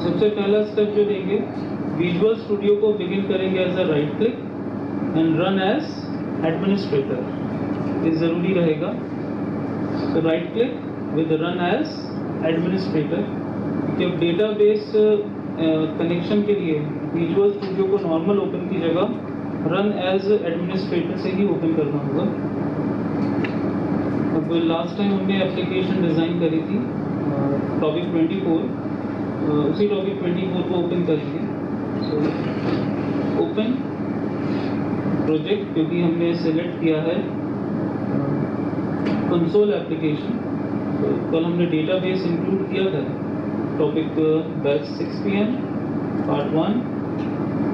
सबसे पहला स्टेप जो लेंगे, विजुअल स्टूडियो को बिगिन करेंगे as a right click and run as administrator, ये ज़रूरी रहेगा। तो right click with run as administrator, कि अब डेटाबेस कनेक्शन के लिए विजुअल स्टूडियो को नॉर्मल ओपन की जगह रन एज एडमिनिस्ट्रेटर से ही ओपन करना होगा। अब लास्ट टाइम हमने एप्लीकेशन डिज़ाइन करी थी टॉपिक 24, उसी टॉपिक 24 को ओपन करेंगे। सो ओपन प्रोजेक्ट, क्योंकि हमने सेलेक्ट किया है कंसोल एप्लीकेशन, तो कल हमने डेटाबेस इंक्लूड किया था topic batch 6 PM part 1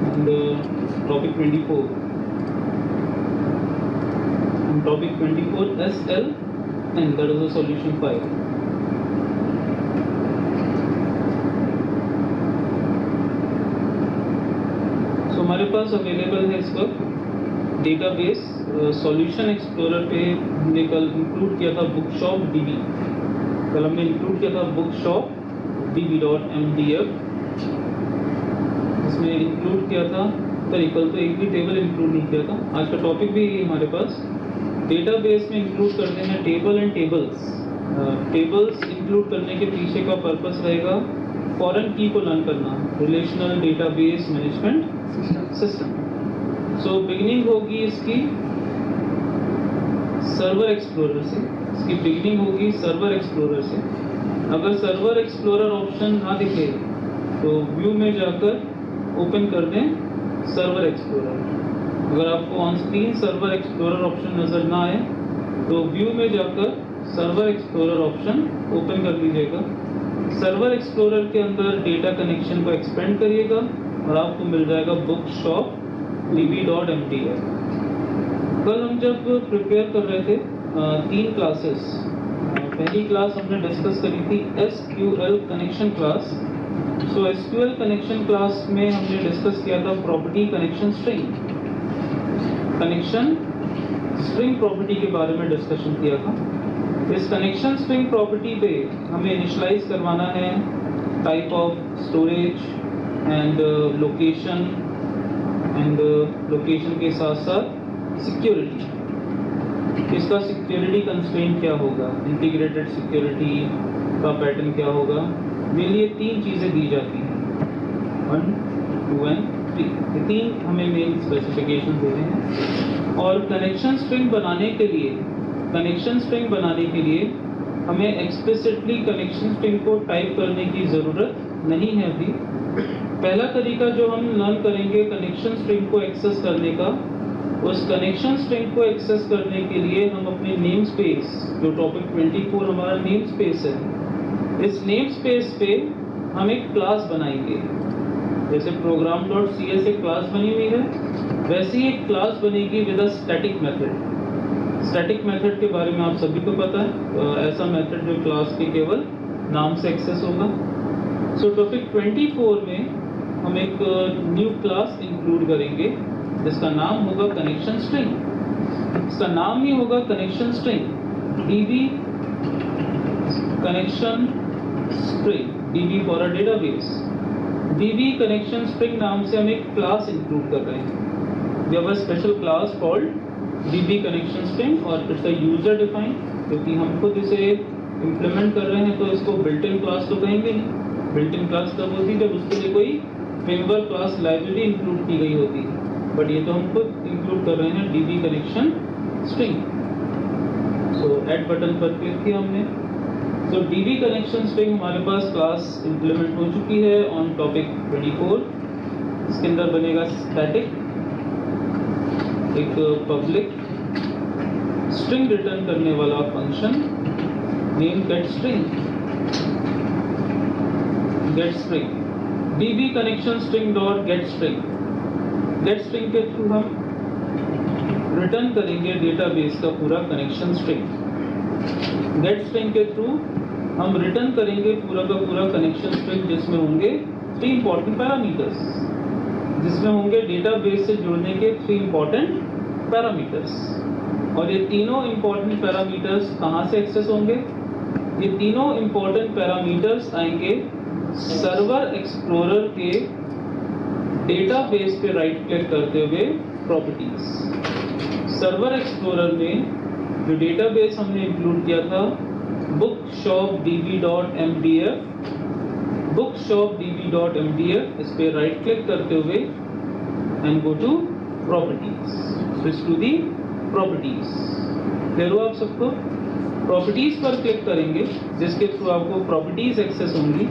and topic 24, topic 24 SL and that is a solution file. So हमारे पास अवेलेबल है इस वक्त डेटाबेस सॉल्यूशन एक्सप्लोरर पे। हमने कल इंक्लूड किया था बुकशॉप DB, कल हमने इंक्लूड किया था बुकशॉप DB.mdf, इसमें इंक्लूड किया था, कल तो एक भी टेबल इंक्लूड नहीं किया था। आज का टॉपिक भी हमारे पास डेटाबेस में इंक्लूड करते हैं table and tables. Tables include करने के पीछे का पर्पस रहेगा फॉरेन की को लर्न करना, relational database management system. So beginning होगी इसकी सर्वर एक्सप्लोरर से, इसकी बिगिनिंग होगी सर्वर एक्सप्लोरर से। अगर सर्वर एक्सप्लोरर ऑप्शन ना दिखे तो व्यू में जाकर ओपन कर दें सर्वर एक्सप्लोरर। अगर आपको on screen server explorer option नज़र ना आए तो व्यू में जाकर सर्वर एक्सप्लोरर ऑप्शन ओपन कर लीजिएगा। सर्वर एक्सप्लोरर के अंदर डेटा कनेक्शन को एक्सपेंड करिएगा और आपको मिल जाएगा बुकशॉप DB.mdf। कल हम जब प्रिपेयर कर रहे थे 3 क्लासेस, पहली क्लास हमने डिस्कस करी थी SQL कनेक्शन क्लास। सो SQL कनेक्शन क्लास में हमने डिस्कस किया था property connection string, connection string property के बारे में डिस्कशन किया था। इस कनेक्शन स्ट्रिंग प्रॉपर्टी पे हमें इनिशियलाइज करवाना है type of storage and location, and location के साथ साथ सिक्योरिटी। इसका सिक्योरिटी कंस्ट्रेंट क्या होगा, इंटीग्रेटेड सिक्योरिटी का पैटर्न क्या होगा, मेरे लिए 3 चीज़ें दी जाती हैं, 1, 2 एंड 3, ये 3 हमें मेन स्पेसिफिकेशन दे रहे हैं। और कनेक्शन स्ट्रिंग बनाने के लिए हमें एक्सप्लिसिटली कनेक्शन स्ट्रिंग को टाइप करने की ज़रूरत नहीं है अभी। पहला तरीका जो हम लर्न करेंगे कनेक्शन स्ट्रिंग को एक्सेस करने का, उस कनेक्शन स्ट्रिंग को एक्सेस करने के लिए हम अपने नेम स्पेस, जो टॉपिक 24 हमारा नेम स्पेस है, इस नेम स्पेस पे हम एक क्लास बनाएंगे। जैसे program.cs एक क्लास बनी हुई है, वैसे ही एक क्लास बनेगी with a static method. Static method के बारे में आप सभी को पता है, ऐसा मेथड जो क्लास के केवल नाम से एक्सेस होगा। सो टॉपिक 24 में हम एक न्यू क्लास इंक्लूड करेंगे जिसका नाम होगा कनेक्शन स्ट्रिंग। इसका नाम ही होगा connection string, DB connection string, DB for a database. DB connection string नाम से हम एक क्लास इंक्लूड कर रहे हैं। We have a special class called DB connection string और it's a user defined, क्योंकि हम खुद इसे इम्प्लीमेंट कर रहे हैं तो इसको बिल्ट इन क्लास तो कहेंगे नहीं। बिल्ट इन क्लास तब होती है जब उसके लिए कोई फ्रेमवर्क क्लास लाइब्रेरी इंक्लूड की गई होती है, बट ये तो हम खुद इंक्लूड कर रहे हैं DB कनेक्शन स्ट्रिंग। सो ऐड बटन पर क्लिक किया हमने। तो DB कनेक्शन स्ट्रिंग हमारे पास क्लास इम्प्लीमेंट हो चुकी है ऑन टॉपिक 24। इसके अंदर बनेगा स्टैटिक, एक पब्लिक स्ट्रिंग रिटर्न करने वाला function name gate string, DB connection string dot get string के थ्रू हम रिटर्न करेंगे डेटाबेस का पूरा कनेक्शन स्ट्रिंग। गेट स्ट्रिंग के थ्रू हम रिटर्न करेंगे पूरा का पूरा कनेक्शन स्ट्रिंग, जिसमें होंगे 3 इंपॉर्टेंट पैरामीटर्स, जिसमें होंगे डेटाबेस से जुड़ने के 3 इंपॉर्टेंट पैरामीटर्स। और ये तीनों इंपॉर्टेंट पैरामीटर्स कहाँ से एक्सेस होंगे? ये तीनों इंपॉर्टेंट पैरामीटर्स आएंगे सर्वर एक्सप्लोरर के डेटाबेस पे राइट क्लिक करते हुए प्रॉपर्टीज। सर्वर एक्सप्लोरर में जो डेटाबेस हमने इंक्लूड किया था bookshopdb.mdf, bookshopdb.mdf, इस पे राइट क्लिक करते हुए and go to properties, switch to the properties. Clear हुआ आप सबको? प्रॉपर्टीज पर क्लिक करेंगे जिसके थ्रू आपको प्रॉपर्टीज एक्सेस होंगी।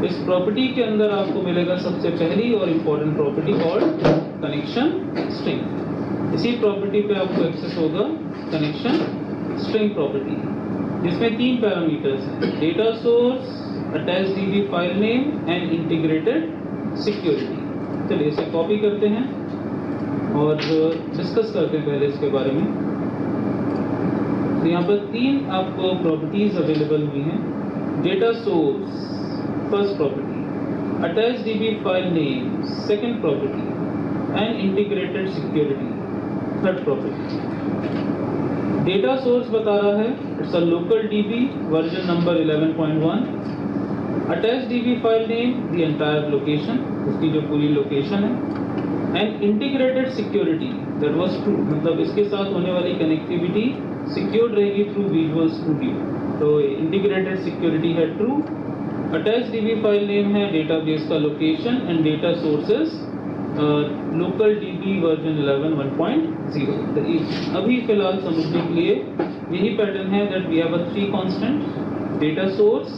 इस प्रॉपर्टी के अंदर आपको मिलेगा सबसे पहली और important property called connection string. इसी प्रॉपर्टी पे आपको एक्सेस होगा कनेक्शन स्ट्रिंग प्रॉपर्टी, जिसमें 3 पैरामीटर्स हैं, data source, attach DB file name and integrated security. चलिए इसे कॉपी करते हैं और डिस्कस करते हैं पहले इसके बारे में। तो यहाँ पर 3 आपको प्रॉपर्टीज अवेलेबल हुई हैं। Data source first property, attach DB file name second property and integrated security third property. Data source बता रहा है it's a local DB version number 11.1। Attach DB file name the entire location, उसकी जो पूरी location है। And integrated security that was true, मतलब इसके साथ होने वाली कनेक्टिविटी सिक्योर्ड रहेगी थ्रू विजुअल स्टूडियो। तो इंटीग्रेटेड सिक्योरिटी है true. Attach DB file name है डेटाबेस का location and data sources local DB version 11.1.0। अभी फिलहाल समझने के लिए यही पैटर्न है that we have a 3 constant, data source,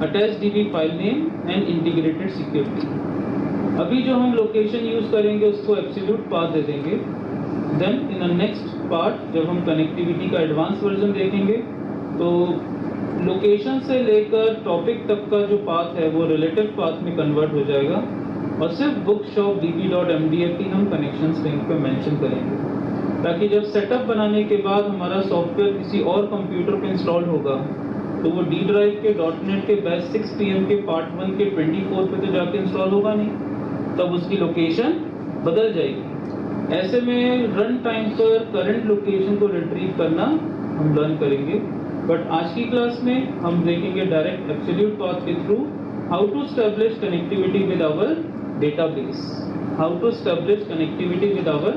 attach DB file name and integrated security. अभी जो हम लोकेशन यूज करेंगे उसको एब्सोल्यूट पाथ दे देंगे। Then in the next part जब हम कनेक्टिविटी का एडवांस वर्जन देखेंगे तो लोकेशन से लेकर टॉपिक तक का जो पाथ है वो रिलेटिव पाथ में कन्वर्ट हो जाएगा और सिर्फ bookshopdb.mdf ही हम कनेक्शन स्ट्रिंग पे मेंशन करेंगे, ताकि जब सेटअप बनाने के बाद हमारा सॉफ्टवेयर किसी और कंप्यूटर पे इंस्टॉल होगा तो वो डी ड्राइव के .NET के बैच 6 PM के पार्ट 1 के 24 पे तो जाके इंस्टॉल होगा नहीं, तब उसकी लोकेशन बदल जाएगी। ऐसे में रन टाइम पर करंट लोकेशन को रिट्रीव करना हम लर्न करेंगे। बट आज की क्लास में हम देखेंगे डायरेक्ट एब्सोल्यूट पाथ के through how to establish connectivity with our database, how to establish connectivity with our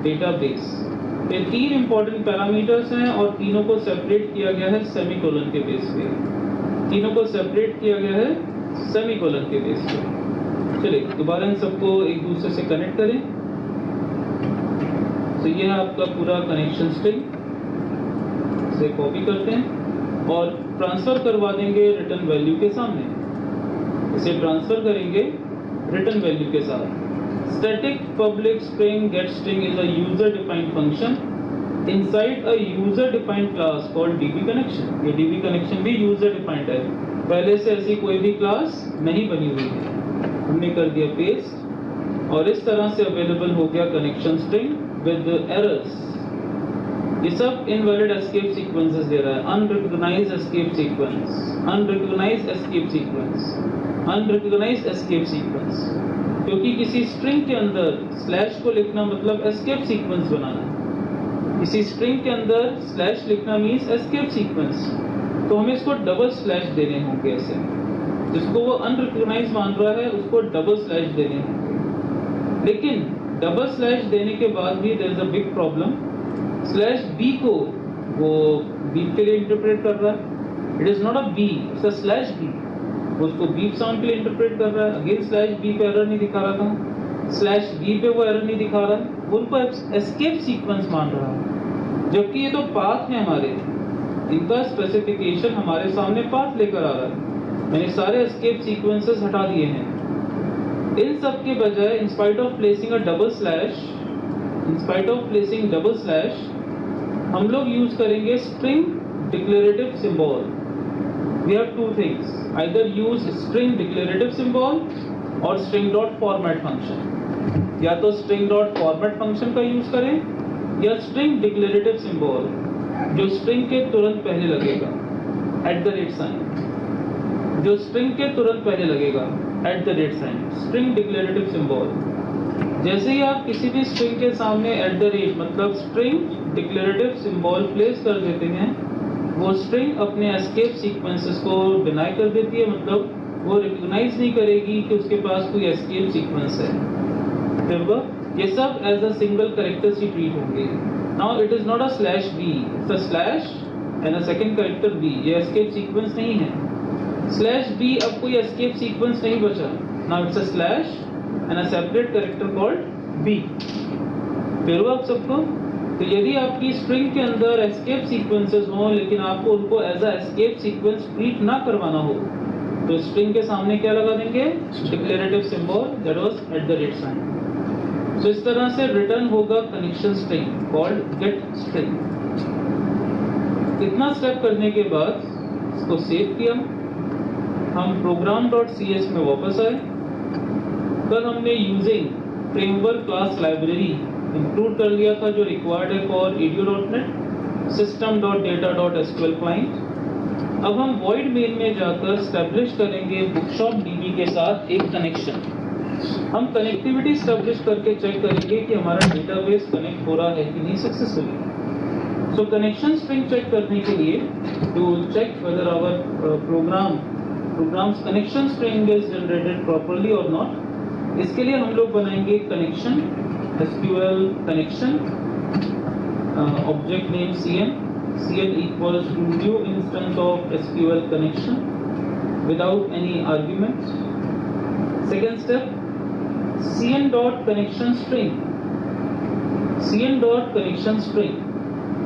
database. ये 3 इंपॉर्टेंट पैरामीटर्स हैं और तीनों को सेपरेट किया गया है सेमीकोलन के बेस पे। तीनों को सेपरेट किया गया है सेमीकोलन के बेस पे। चलिए दोबारा इन सबको एक दूसरे से कनेक्ट करें। तो ये है आपका पूरा कनेक्शन स्ट्रिंग, इसे कॉपी करते हैं और ट्रांसफर करवा देंगे रिटर्न वैल्यू के सामने। इसे ट्रांसफर करेंगे रिटर्न वैल्यू के साथ। Static public string gate string is a user defined function inside a user defined class called dB connection. ये डीबी कनेक्शन भी यूजर डिफाइंड है, पहले से ऐसी कोई भी क्लास नहीं बनी हुई है। हमने कर दिया पेस्ट और इस तरह से अवेलेबल हो गया कनेक्शन स्ट्रिंग विद एरर्स। ये सब इनवैलिड एस्केप सीक्वेंसेस दे रहा है, unrecognised escape sequence, unrecognised escape sequence, unrecognised escape sequence. क्योंकि किसी स्ट्रिंग के अंदर स्लैश को लिखना मतलब एस्केप सीक्वेंस बनाना। किसी स्ट्रिंग के अंदर स्लैश लिखना मीन्स एस्केप सीक्वेंस, तो हमें इसको डबल स्लैश देने होंगे। ऐसे जिसको वो अनरिकॉग्नाइज्ड मान रहा है उसको डबल स्लैश देने होंगे। लेकिन डबल स्लैश देने के बाद भी there is a big problem. Slash B को वो बीप के लिए इंटरप्रेट कर रहा है। It is not a B, it's a slash B. वो उसको बीप साउंड के लिए इंटरप्रेट कर रहा है। अगेन स्लैश बी पे एरर नहीं दिखा रहा था, स्लैश बी पे वो एरर नहीं दिखा रहा है, वो उनको एस्केप सीक्वेंस मान रहा है। जबकि ये तो पाथ है हमारे, इनका स्पेसिफिकेशन हमारे सामने पाथ लेकर आ रहा है। मैंने सारे एस्केप सीक्वेंसेस हटा दिए हैं। इन सब के बजाय in spite of placing a double slash, in spite of placing double slash, हम लोग यूज करेंगे string declarative symbol. We have 2 things, either use string declarative symbol और स्ट्रिंग डॉट फॉर्मेट फंक्शन। या तो स्ट्रिंग डॉट फॉर्मेट फंक्शन का use करें या string declarative symbol जो स्ट्रिंग के तुरंत पहले लगेगा @ साइन, जो स्ट्रिंग के तुरंत पहले लगेगा @ साइन, स्ट्रिंग डिक्लेरेटिव सिंबल। जैसे ही आप किसी भी स्ट्रिंग के सामने @ मतलब स्ट्रिंग डिक्लेरेटिव सिंबल प्लेस कर देते हैं, वो स्ट्रिंग अपने एस्केप सीक्वेंसेस को डिनाई कर देती है, मतलब वो रिकॉग्नाइज नहीं करेगी कि उसके पास कोई एस्केप सीक्वेंस है। ये सब एज अ सिंगल कैरेक्टर से ट्रीट होंगे। Now it is not a slash B, it's a slash and a second character B. ये एस्केप सीक्वेंस नहीं है। स्लैश बी अब कोई एस्केप सीक्वेंस नहीं बचा। Now it's a slash and a separate character called B. फिर वो आप सबको, तो यदि आपकी स्ट्रिंग के अंदर एस्केप सीक्वेंसेस हों लेकिन आपको उनको as a escape sequence treat ना करवाना हो, तो स्ट्रिंग के सामने क्या लगा देंगे? Declarative symbol that was @ sign. तो इस तरह से रिटर्न होगा connection string called get string. इतना स्टेप करने के बाद इसको सेव किया, हम program.cs में वापस आए। कल हमने using framework class library include कर लिया था जो रिक्वायर्ड है फॉर ADO.NET system.data.sql क्लाइंट। अब हम void मेन में जाकर स्टैब्लिश करेंगे बुकशॉप DB के साथ एक कनेक्शन। हम कनेक्टिविटी स्टैब्लिश करके चेक करेंगे कि हमारा डेटाबेस कनेक्ट हो रहा है कि नहीं successfully. So connection string check करने के लिए to check whether our program's connection string is generated properly और नॉट, इसके लिए हम लोग बनाएंगे connection SQL connection object name cn equals to new instance of SQL connection without any arguments. Second step, cn dot connection string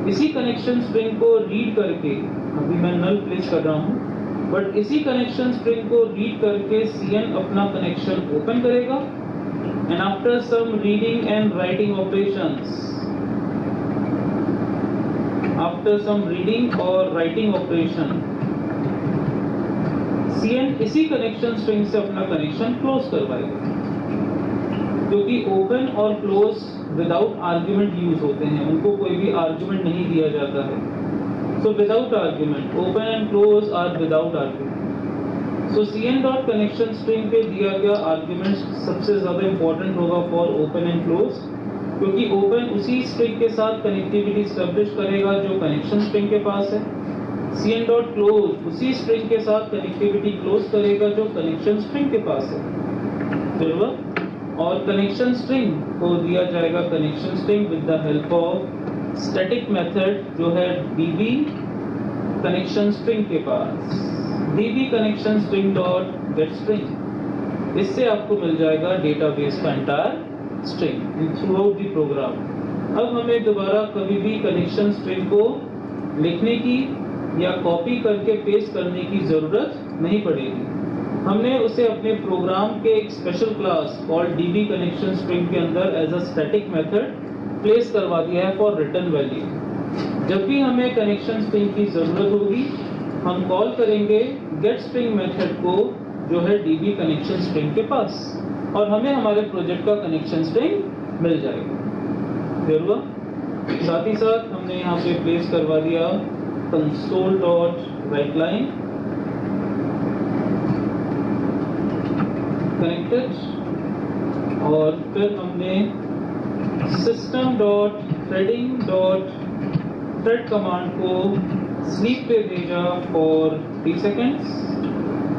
इसी connection string को read करके, अभी मैं नल प्लेस कर रहा हूँ, बट इसी कनेक्शन स्ट्रिंग को रीड करके cn अपना कनेक्शन ओपन करेगा and after some reading and writing operations, after some reading और राइटिंग ऑपरेशन cn इसी कनेक्शन स्ट्रिंग से अपना कनेक्शन क्लोज करवाएगा, क्योंकि ओपन और क्लोज विदाउट आर्ग्यूमेंट यूज होते हैं, उनको कोई भी आर्ग्यूमेंट नहीं दिया जाता है। So without argument, open and close are without argument. So cn dot connection string पे दिया गया आर्ग्यूमेंट सबसे ज्यादा इंपॉर्टेंट होगा फॉर ओपन एंड क्लोज, क्योंकि ओपन उसी स्ट्रिंग के साथ कनेक्टिविटी स्टैब्लिश करेगा जो कनेक्शन स्ट्रिंग के पास है, cn डॉट क्लोज उसी स्ट्रिंग के साथ कनेक्टिविटी क्लोज करेगा जो कनेक्शन स्ट्रिंग के पास है। फिर और कनेक्शन स्ट्रिंग को दिया जाएगा connection string with the help of static method जो है db कनेक्शन स्ट्रिंग के पास, db connection string dot get string. इससे आपको मिल जाएगा डेटाबेस का entire string throughout the program. अब हमें दोबारा कभी भी कनेक्शन स्ट्रिंग को लिखने की या कॉपी करके पेस्ट करने की जरूरत नहीं पड़ेगी। हमने उसे अपने प्रोग्राम के एक special class called db connection string के अंदर as a static method place करवा दिया है फॉर रिटर्न वैल्यू। जब भी हमें कनेक्शन स्ट्रिंग की जरूरत होगी हम कॉल करेंगे गेट स्ट्रिंग मेथड को जो है db कनेक्शन स्ट्रिंग के पास, और हमें हमारे प्रोजेक्ट का कनेक्शन स्ट्रिंग मिल जाएगा। फिर हुआ साथ ही साथ हमने यहाँ पे प्लेस करवा दिया console.writeLine कनेक्टेड, और फिर हमने system.threading.thread कमांड को स्लीप पे भेजा फॉर 3 सेकेंड्स,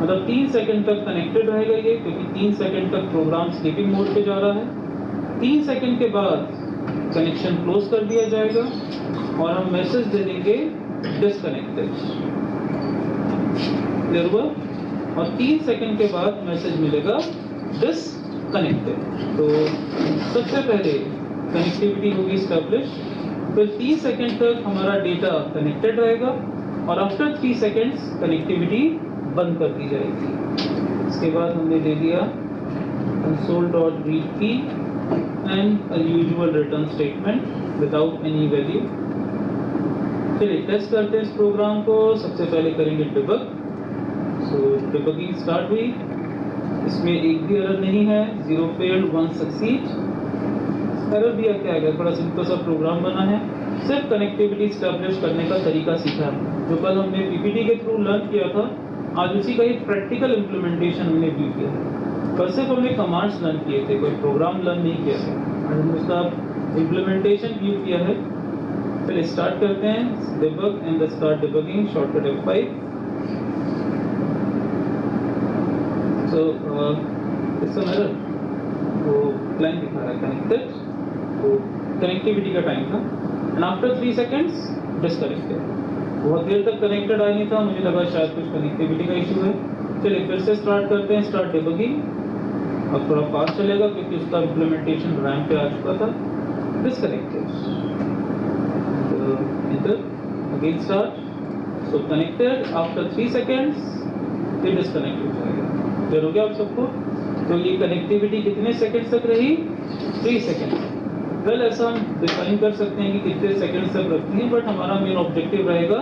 मतलब 3 सेकंड तक कनेक्टेड रहेगा ये, क्योंकि 3 सेकंड तक प्रोग्राम स्लीपिंग मोड पे जा रहा है। 3 सेकंड के बाद कनेक्शन क्लोज कर दिया जाएगा और हम मैसेज दे देंगे डिसकनेक्टेड। क्लियर हुआ? और 3 सेकंड के बाद मैसेज मिलेगा डिसकनेक्टेड। तो सबसे पहले कनेक्टिविटी होगी स्टैब्लिश, फिर 3 सेकंड तक हमारा डेटा कनेक्टेड रहेगा और आफ्टर 3 सेकंड्स कनेक्टिविटी बंद कर दी जाएगी। इसके बाद हमने दे दिया console.read key and a usual return statement without any value। चलिए टेस्ट करते हैं इस प्रोग्राम को। सबसे पहले करेंगे डिबग। सो डिबगिंग स्टार्ट हुई, इसमें एक भी एरर नहीं है, 0 फेल्ड 1 सक्सीड। एरर दिया क्या है? थोड़ा सिंपल सा प्रोग्राम बना है, सिर्फ कनेक्टिविटी स्टैब्लिश करने का तरीका सीखा है जो कल हमने पीपीटी के थ्रू लर्न किया था। आज उसी का एक प्रैक्टिकल इम्प्लीमेंटेशन हमने व्यू किया है। कल सिर्फ हमने कमांड्स लर्न किए थे, कोई प्रोग्राम लर्न नहीं किया था। आज हमने उसका इम्प्लीमेंटेशन व्यू किया है। चलिए स्टार्ट करते हैं debug and the start debugging shortcut F5। So it's a mirror, वो लाइन दिखा रहा है कनेक्टेड, वो कनेक्टिविटी का टाइम था। And after 3 seconds disconnected. बहुत देर तक कनेक्टेड आ नहीं था, मुझे लगा शायद कुछ कनेक्टिविटी का इशू है। चलिए फिर से स्टार्ट करते हैं, स्टार्ट डिबगिंग। अब थोड़ा फास्ट चलेगा क्योंकि उसका इम्प्लीमेंटेशन रैम पे आ चुका था। Disconnected, enter, again start. सो कनेक्टेड, आफ्टर 3 सेकेंड्स फिर डिस्कनेक्ट हो जाएगा। क्लियर हो गया आप सबको? तो ये कनेक्टिविटी कितने सेकेंड्स तक रही? 3 सेकेंड। वेल ऐसा हम डिफाइन कर सकते हैं कि कितने सेकेंड्स तक रखती है, बट हमारा मेन ऑब्जेक्टिव रहेगा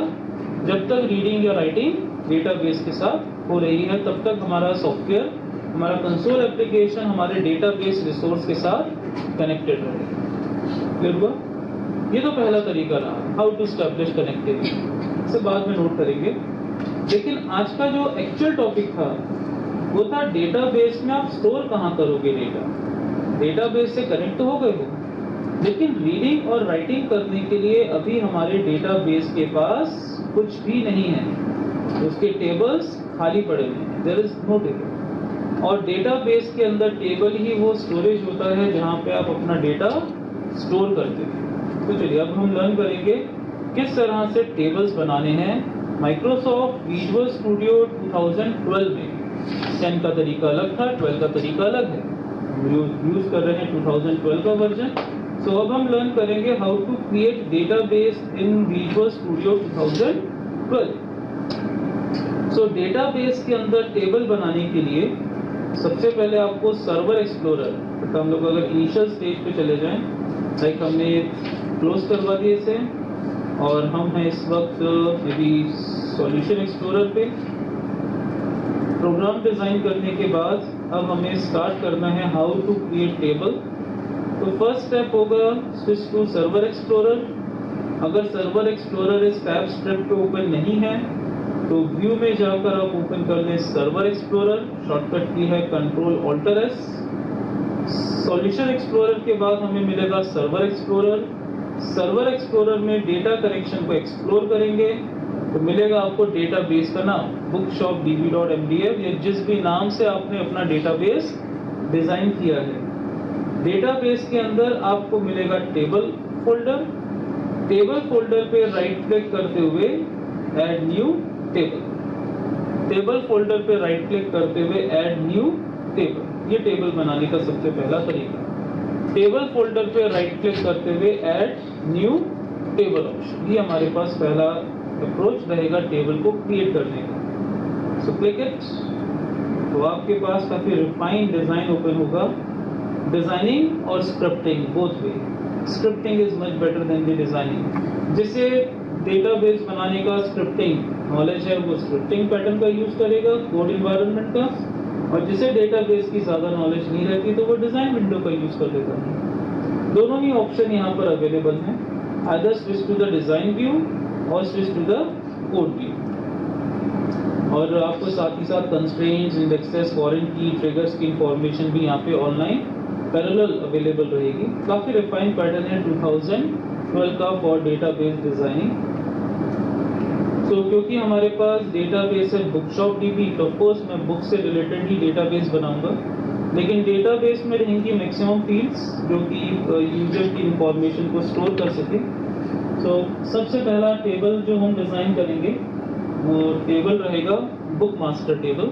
जब तक रीडिंग या राइटिंग डेटाबेस के साथ हो रही है तब तक हमारा सॉफ्टवेयर, हमारा कंसोल एप्लीकेशन हमारे डेटाबेस रिसोर्स के साथ कनेक्टेड रहेगा। क्लियर हुआ? ये तो पहला तरीका रहा, हाउ टू एस्टैब्लिश कनेक्टिविटी, इसे बाद में नोट करेंगे। लेकिन आज का जो एक्चुअल टॉपिक था वो था डेटाबेस में आप स्टोर कहाँ करोगे डेटा। डेटाबेस से कनेक्ट तो हो गए हो, लेकिन रीडिंग और राइटिंग करने के लिए अभी हमारे डेटाबेस के पास कुछ भी नहीं है। उसके टेबल्स खाली पड़े हुए हैं, देयर इज नो टेबल। और डेटाबेस के अंदर टेबल ही वो स्टोरेज होता है जहाँ पे आप अपना डेटा स्टोर करते हैं। तो चलिए अब हम लर्न करेंगे किस तरह से टेबल्स बनाने हैं माइक्रोसॉफ्ट विजुअल स्टूडियो 2012 में। 10 का तरीका अलग था, 12 का तरीका अलग है। यूज कर रहे हैं 2012 का वर्जन। सो अब हम लर्न करेंगे how to create database in visual studio 2012। So database के अंदर टेबल बनाने के लिए सबसे पहले आपको सर्वर एक्सप्लोरर, तो हम लोग अगर इनिशियल स्टेज पे चले जाएं, लाइक हमने क्लोज करवा दिए इसे और हम हैं इस वक्त मे बी सॉल्यूशन एक्सप्लोरर पे। प्रोग्राम डिजाइन करने के बाद अब हमें स्टार्ट करना है हाउ टू क्रिएट टेबल। तो फर्स्ट स्टेप होगा स्विच टू सर्वर एक्सप्लोरर। अगर सर्वर एक्सप्लोरर इस टैब स्ट्रिप पे ओपन नहीं है तो व्यू में जाकर आप ओपन कर लें सर्वर एक्सप्लोरर, शॉर्टकट की है Ctrl+Alt+S। सॉल्यूशन एक्सप्लोरर के बाद हमें मिलेगा सर्वर एक्सप्लोरर। सर्वर एक्सप्लोरर में डेटा कनेक्शन को एक्सप्लोर करेंगे तो मिलेगा आपको डेटाबेस का नाम bookshopdb.mdf, या जिस भी नाम से आपने अपना डेटाबेस डिजाइन किया है। डेटाबेस के अंदर आपको मिलेगा टेबल फोल्डर। टेबल फोल्डर पे राइट क्लिक करते हुए add new table. Table folder पे राइट क्लिक करते हुए ऐड न्यू टेबल। ये टेबल बनाने का सबसे पहला तरीका। टेबल फोल्डर पे राइट क्लिक करते हुए ऐड न्यू टेबल ऑप्शन, ये हमारे पास पहला अप्रोच रहेगा टेबल को क्रिएट करने का। सो क्लिक इट, तो आपके पास काफी रिफाइंड डिजाइन ओपन होगा। डिजाइनिंग और scripting both way, scripting is much better than the designing. जिसे डेटाबेस बनाने का स्क्रिप्टिंग नॉलेज है वो स्क्रिप्टिंग पैटर्न का यूज करेगा, कोड इन्वायरमेंट का, और जिसे डेटाबेस की ज्यादा नॉलेज नहीं रहती तो वो डिजाइन विंडो का यूज कर लेता है। दोनों ही ऑप्शन यहाँ पर अवेलेबल हैं, either switch to the design view और switch to the code view. और आपको साथ ही साथ constraints, indexes, foreign key, triggers की इंफॉर्मेशन भी यहाँ पे ऑनलाइन पैरेलल अवेलेबल रहेगी। काफी रिफाइंड पैटर्न है 2012 का फॉर डेटाबेस डिजाइनिंग। तो क्योंकि हमारे पास डेटाबेस है bookshopdb, तो ऑफ कोर्स मैं बुक से रिलेटेड ही डेटाबेस बनाऊंगा, लेकिन डेटाबेस में रहेंगी मैक्सिमम फील्ड्स जो कि यूजर की इंफॉर्मेशन को स्टोर कर सके। तो सबसे पहला टेबल जो हम डिजाइन करेंगे वो टेबल रहेगा बुक मास्टर टेबल,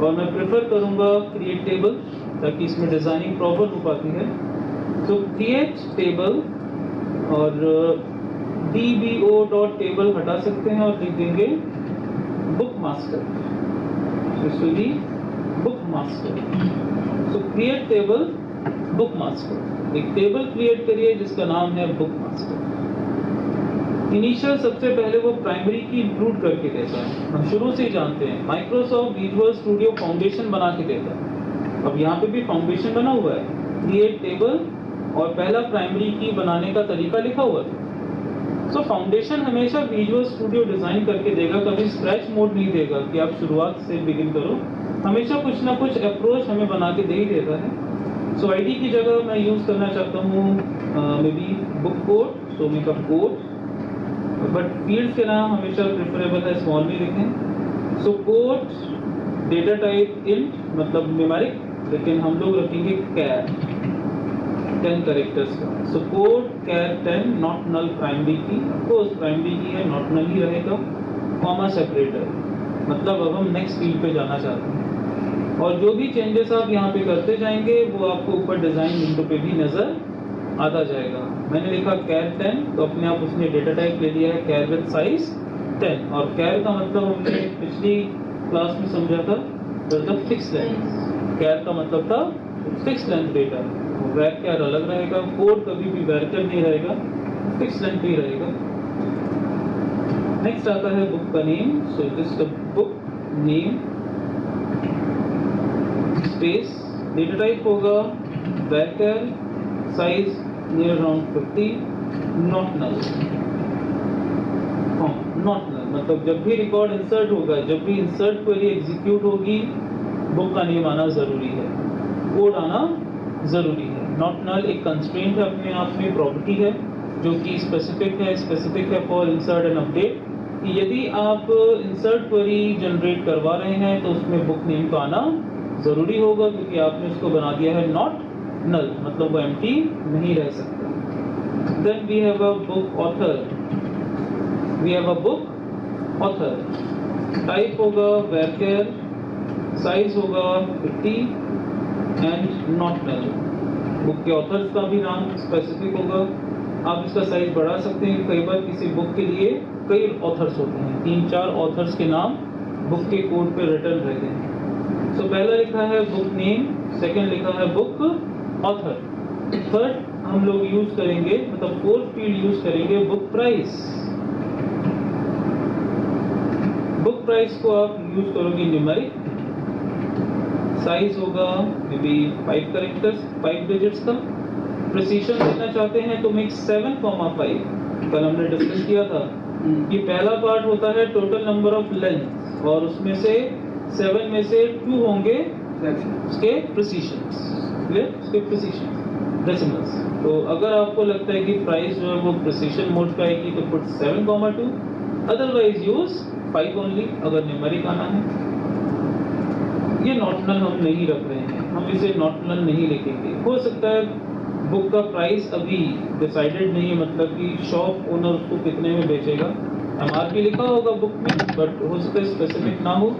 और मैं प्रेफर करूंगा क्रिएट टेबल ताकि इसमें डिजाइनिंग प्रॉपर हो पाती है। तो क्रिएट टेबल और dbo.table हटा सकते हैं और लिख देंगे बुक मास्टर। बुक मास्टर, सो क्रिएट टेबल बुक मास्टर। एक टेबल क्रिएट करिए जिसका नाम है बुक मास्टर। इनिशियल सबसे पहले वो प्राइमरी की इंक्लूड करके देता है, हम शुरू से ही जानते हैं माइक्रोसॉफ्ट विजुअल स्टूडियो फाउंडेशन बना के देता है। अब यहाँ पे भी फाउंडेशन बना हुआ है, क्रिएट टेबल और पहला प्राइमरी की बनाने का तरीका लिखा हुआ था। सो फाउंडेशन हमेशा विजुअल स्टूडियो डिजाइन करके देगा, कभी स्क्रैच मोड नहीं देगा कि आप शुरुआत से बिगिन करो, हमेशा कुछ ना कुछ अप्रोच हमें बना के दे ही देता है। सो आईडी की जगह मैं यूज करना चाहता हूँ maybe book code, so makeup code, but field के नाम हमेशा प्रेफरेबल है स्मॉल में लिखें। So code data type int मतलब न्यूमेरिक, लेकिन हम लोग रखेंगे कैर 10 कैरेक्टर्स का। So code char 10 not null primary key, of course primary key है, नॉट नल ही रहेगा, कॉमा सेपरेटर, मतलब अब हम नेक्स्ट फील्ड पे जाना चाहते हैं। और जो भी चेंजेस आप यहाँ पे करते जाएंगे वो आपको ऊपर डिज़ाइन विंडो पे भी नज़र आता जाएगा। मैंने लिखा कैर 10 तो अपने आप उसने डेटा टाइप ले लिया है कैर विद साइज 10, और कैर का मतलब हमने पिछली क्लास में समझा था फिक्स लेंथ। कैर का मतलब था फिक्स लेंथ डेटा, वैर कैर अलग रहेगा, कोड कभी भी वैर कैर नहीं रहेगा, फिक्स लेंथ ही रहेगा। नेक्स्ट आता है बुक का name. So just book name space, data type होगा varchar, size near around 50, not null. Not null मतलब जब भी रिकॉर्ड इंसर्ट होगा, जब भी इंसर्ट क्वेरी एग्जीक्यूट होगी, बुक का नेम आना जरूरी है, कोड आना जरूरी है। नॉट नल एक कंस्ट्रेंट है, अपने आप में प्रॉपर्टी है जो कि स्पेसिफिक है फॉर इंसर्ट एंड अपडेट, कि यदि आप इंसर्ट क्वेरी जनरेट करवा रहे हैं तो उसमें बुक नेम का आना जरूरी होगा, क्योंकि आपने उसको बना दिया है नॉट नल, मतलब वो एम्प्टी नहीं रह सकता। Then we have a book author, we have a book author, type होगा वैरकेर, साइज होगा 50 एंड नॉट नल। बुक के ऑथर्स का भी नाम स्पेसिफिक होगा, आप इसका साइज बढ़ा सकते हैं। कई बार किसी बुक के लिए कई ऑथर्स होते हैं, 3-4 ऑथर्स के नाम बुक के कोड पे रिटर्न रहते हैं। सो पहला लिखा है बुक नेम, सेकंड लिखा है बुक ऑथर, थर्ड हम लोग यूज करेंगे, मतलब फोर्थ फील्ड यूज करेंगे बुक प्राइस। बुक प्राइस को आप यूज करोगे न्यूमेरिक, साइज होगा मे बी 5 कैरेक्टर्स, 5 डिजिट्स का। प्रिसीशन देना चाहते हैं तो मिक्स 7,5, कल हमने डिस्कस किया था कि पहला पार्ट होता है टोटल नंबर ऑफ लेंथ, और उसमें से 7 में से 2 होंगे उसके प्रिसीशंस, क्लियर, उसके प्रिसीशन डेसिमल्स। तो अगर आपको लगता है कि प्राइस जो है वो प्रिसीशन मोड पे आएगी तो पुट 7,2, अदरवाइज यूज 5 ओनली अगर न्यूमेरिक आना है। ये नॉट नल हम नहीं रख रहे हैं, हम इसे नॉट नल नहीं लिखेंगे। हो सकता है बुक का प्राइस अभी डिसाइडेड नहीं है, मतलब कि शॉप ओनर उसको कितने में बेचेगा, एमआरपी लिखा होगा बुक में, बट हो सकता है स्पेसिफिक ना हो।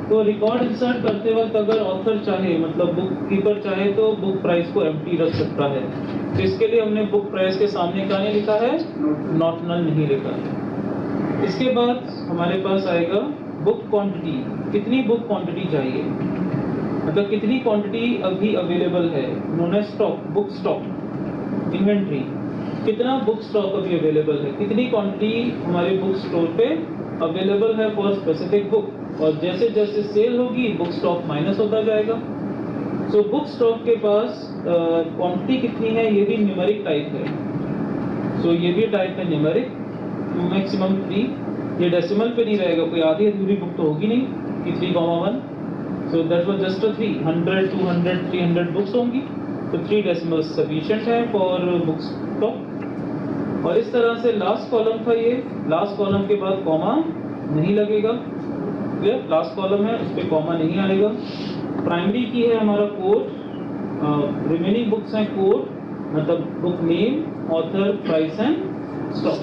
तो रिकॉर्ड इंसर्ट करते वक्त अगर ऑथर चाहे, मतलब बुक कीपर चाहे, तो बुक प्राइस को एम्प्टी रख सकता है। तो इसके लिए हमने बुक प्राइस के सामने क्या नहीं लिखा है, नॉट नल नहीं लिखा है। इसके बाद हमारे पास आएगा बुक क्वांटिटी, कितनी बुक क्वांटिटी चाहिए, मतलब कितनी क्वांटिटी अभी अवेलेबल है, known as stock, book stock, inventory, कितना बुक स्टॉक अभी अवेलेबल है, कितनी क्वांटिटी हमारे बुक स्टोर पे अवेलेबल है फॉर स्पेसिफिक बुक, और जैसे जैसे सेल होगी बुक स्टॉक माइनस होता जाएगा। सो बुक स्टॉक के पास क्वांटिटी कितनी है, ये भी न्यूमेरिक टाइप है। सो ये भी टाइप है न्यूमेरिक, मैक्सिमम 3, ये डेसिमल पे नहीं रहेगा, कोई आधी अधूरी बुक तो होगी नहीं कि 3,1। So that was just a 3, 100, 200, 300 books होंगी, तो 3 डेसिमल्स सफिशिएंट है फॉर बुक स्टॉक। और इस तरह से लास्ट कॉलम था ये, लास्ट कॉलम के बाद कॉमा नहीं लगेगा, क्लियर, लास्ट कॉलम है उस पर कॉमा नहीं आएगा। प्राइमरी की है हमारा कोड, रिमेनिंग बुक्स हैं कोड, मतलब book name, author, price and stock.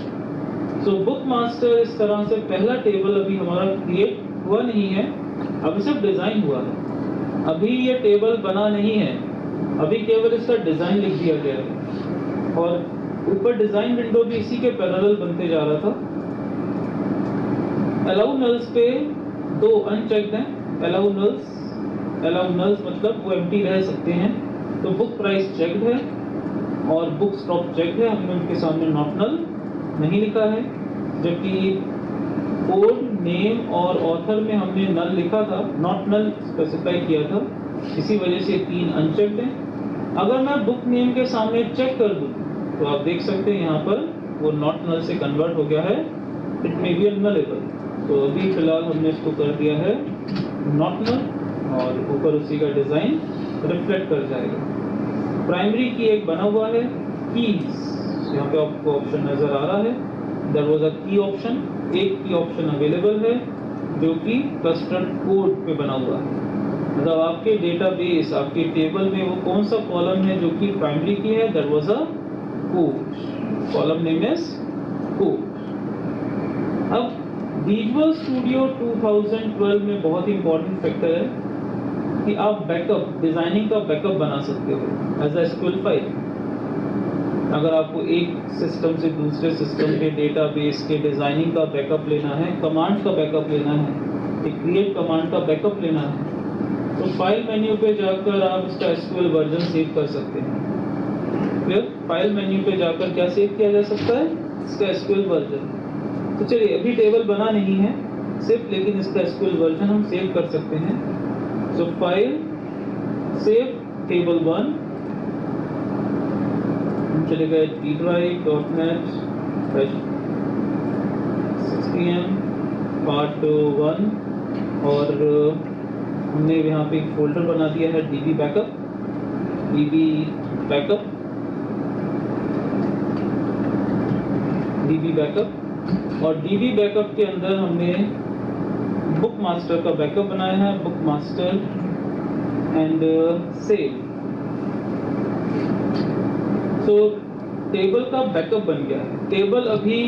So book master इस तरह से पहला टेबल अभी हमारा क्रिएट हुआ नहीं है, अभी सिर्फ डिजाइन हुआ है, अभी ये टेबल बना नहीं है, अभी केवल इसका डिजाइन लिख दिया गया है। और ऊपर डिजाइन विंडो भी इसी के पैरेलल बनते जा रहा था। अलाउ नल्स पे 2 अनचेक्ड हैं, अलाउ नल्स मतलब वो एम्प्टी रह सकते हैं। तो बुक प्राइस चेक्ड है और बुक स्टॉक चेक्ड है, हमने उनके सामने नॉट नल नहीं लिखा है, जबकि कोड नेम और ऑथर में हमने नल लिखा था, नॉट नल स्पेसिफाई किया था, इसी वजह से 3 अनचेक्ड हैं। अगर मैं बुक नेम के सामने चेक कर दूं तो आप देख सकते हैं यहाँ पर वो नॉट नल से कन्वर्ट हो गया है, इट मे बी अनलेबल। तो अभी फिलहाल हमने इसको कर दिया है नॉट नल, और ऊपर उसी का डिजाइन रिफ्लेक्ट कर जाएगा। प्राइमरी की एक बना हुआ है, कीज, यहाँ पे आपको ऑप्शन नजर आ रहा है, देयर वाज अ की ऑप्शन, एक की ऑप्शन अवेलेबल है जो कि कस्टर्ड कोड पे बना हुआ है। मतलब आपके डेटाबेस, आपके टेबल में वो कौन सा कॉलम है जो कि प्राइमरी की है, that was a code, column name is code. अब विजुअल स्टूडियो 2012 में बहुत इंपॉर्टेंट फैक्टर है कि आप बैकअप, डिजाइनिंग का बैकअप बना सकते हो एज अ एसक्यूएल फाइल। अगर आपको एक सिस्टम से दूसरे सिस्टम के डेटाबेस के डिजाइनिंग का बैकअप लेना है, कमांड का बैकअप लेना है, एक क्रिएट कमांड का बैकअप लेना है, तो फाइल मेन्यू पे जाकर आप इसका एसक्यूएल वर्जन सेव कर सकते हैं। फिर फाइल मेन्यू पे जाकर क्या सेव किया जा सकता है, इसका एसक्यूएल वर्जन। तो चलिए अभी टेबल बना नहीं है सिर्फ, लेकिन इसका एसक्यूएल वर्जन हम सेव कर सकते हैं। सो फाइल सेव टेबल 1, हम चले गए ddrive.net 6pm पार्ट 1, और हमने यहाँ पे एक फोल्डर बना दिया है db बैकअप, और db बैकअप के अंदर हमने बुक मास्टर का बैकअप बनाया है, बुक मास्टर एंड सेव। तो टेबल का बैकअप बन गया है। टेबल अभी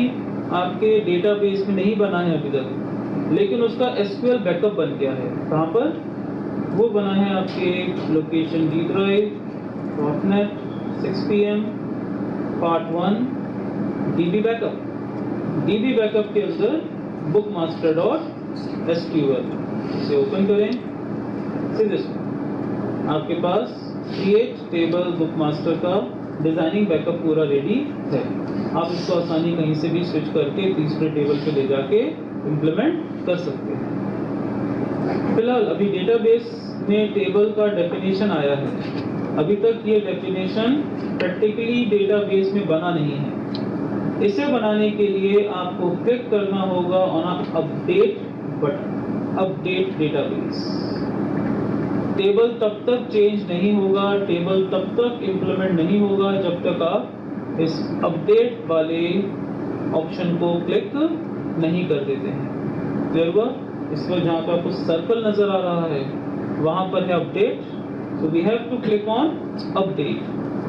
आपके डेटाबेस में नहीं बना है अभी तक, लेकिन उसका एसक्यूएल बैकअप बन गया है। कहाँ पर वो बना है, आपके location ddrive.net 6pm part 1 db backup. db backup के अंदर bookmaster.sql, इसे ओपन करें। सीधे आपके पास क्रिएट टेबल बुकमास्टर का डिजाइनिंग बैकअप पूरा रेडी है। आप इसको आसानी कहीं से भी स्विच करके तीसरे टेबल पे ले जाके इम्प्लीमेंट कर सकते हैं। फिलहाल अभी डेटाबेस में टेबल का डेफिनेशन आया है, अभी तक ये डेफिनेशन प्रैक्टिकली डेटाबेस में बना नहीं है। इसे बनाने के लिए आपको क्लिक करना होगा on update button, update database. Table तब तक चेंज नहीं होगा, टेबल तब तक इम्प्लीमेंट नहीं होगा जब तक आप इस अपडेट वाले ऑप्शन को क्लिक नहीं कर देते हैं। क्लियर हुआ? इस पर जहाँ पे आपको सर्कल नजर आ रहा है वहाँ पर है अपडेट, तो we have to click on update,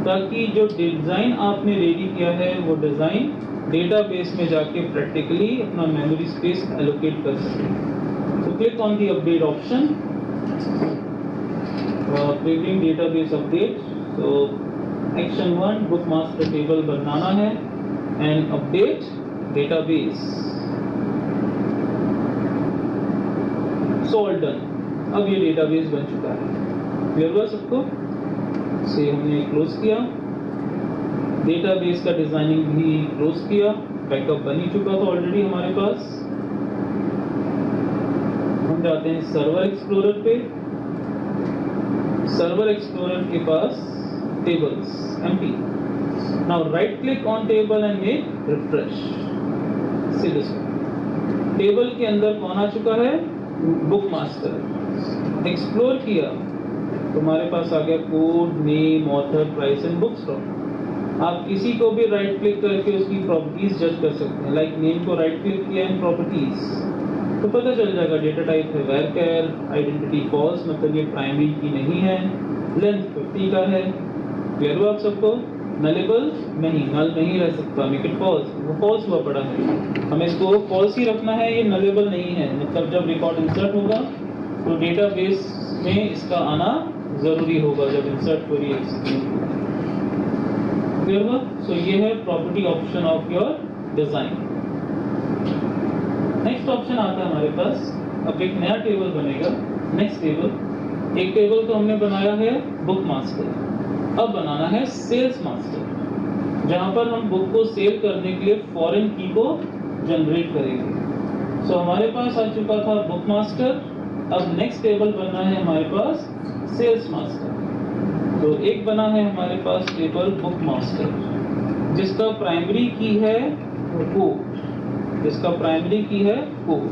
ताकि जो डिजाइन आपने रेडी किया है वो डिजाइन डेटाबेस में जाके प्रैक्टिकली अपना मेमोरी स्पेस एलोकेट कर सके। तो click on the update option, creating database update। so action 1, book master table बनाना है and update database। so all done, अब ये database बन चुका है। क्लियर हुआ सबको? से हमने क्लोज किया, डेटाबेस का डिजाइनिंग भी क्लोज किया, बैकअप बन ही चुका था ऑलरेडी हमारे पास। हम जाते हैं सर्वर एक्सप्लोरर पे। सर्वर एक्सप्लोरर के पास tables empty. Now right click on table and make refresh. सीधे टेबल के अंदर कौन आ चुका है, बुक मास्टर। एक्सप्लोर किया तो हमारे पास आ गया code, name, author, price and book stock. आप किसी को भी राइट क्लिक करके उसकी प्रॉपर्टीज जज कर सकते हैं। लाइक नेम को राइट क्लिक किया इन प्रॉपर्टीज तो पता चल जाएगा डेटा टाइप है varchar, आइडेंटिटी फॉल्स, मतलब ये प्राइमरी की नहीं है, लेंथ 50 का है। क्लियर हुआ आप सबको? नलेबल नहीं, नल नहीं रह सकता, मेक इट फॉल्स, वो फॉल्स हुआ पड़ा है, हमें इसको फॉल्स ही रखना है, ये नलेबल नहीं है। मतलब जब रिकॉर्ड इंसर्ट होगा तो डेटाबेस में इसका आना जरूरी होगा जब इंसर्ट क्वेरी एग्जीक्यूट होगा। क्लियर हुआ? सो ये है property option of your design. Next option आता है हमारे पास, अब एक नया टेबल बनेगा। नेक्स्ट टेबल, एक टेबल तो हमने बनाया है बुक मास्टर, अब बनाना है सेल्स मास्टर, जहां पर हम बुक को सेल करने के लिए फॉरेन की को जनरेट करेंगे। सो हमारे पास आ चुका था बुक मास्टर, अब नेक्स्ट टेबल बनना है हमारे पास सेल्स मास्टर। तो एक बना है हमारे पास टेबल बुक मास्टर, जिसका प्राइमरी की है कोड, जिसका प्राइमरी की है कोड।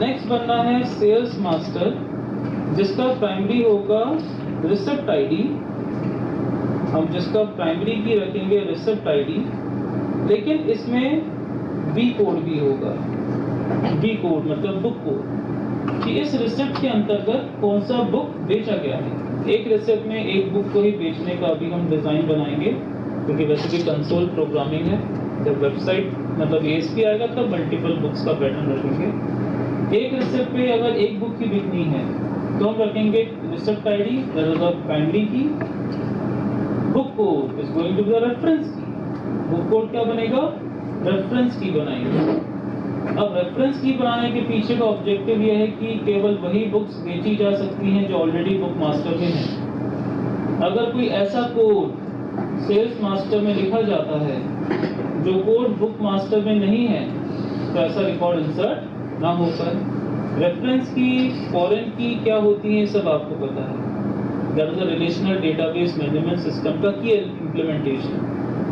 नेक्स्ट बनना है सेल्स मास्टर, जिसका प्राइमरी होगा रिसिप्ट आईडी। हम जिसका प्राइमरी की रखेंगे रिसिप्ट आईडी, लेकिन इसमें बी कोड भी होगा। बी कोड मतलब बुक कोड। कि इस रिसिप्ट के अंतर्गत कौन सा बुक बेचा गया है। एक रिसिप्ट में एक बुक को ही बेचने का अभी हम डिजाइन बनाएंगे, क्योंकि वैसे भी कंसोल प्रोग्रामिंग है। जब वेबसाइट मतलब ASP आएगा तब मल्टीपल बुक्स का पैटर्न रखेंगे। एक रिसिप्ट पे अगर एक बुक की बिकनी है तो हम रखेंगे receipt ID, that is the primary key. Book code is going to be the reference key. Book code क्या बनेगा? रेफरेंस की बनाएंगे। अब रेफरेंस की बनाने के पीछे का ऑब्जेक्टिव यह है कि केवल वही बुक्स बेची जा सकती हैं जो ऑलरेडी बुक मास्टर में हैं। अगर कोई ऐसा कोड सेल्स मास्टर में लिखा जाता है जो कोड बुक मास्टर में नहीं है तो ऐसा रिकॉर्ड इंसर्ट ना होकर। रेफरेंस की, फॉरेन की क्या होती है सब आपको पता है। That is a relational database management system का की इम्प्लीमेंटेशन,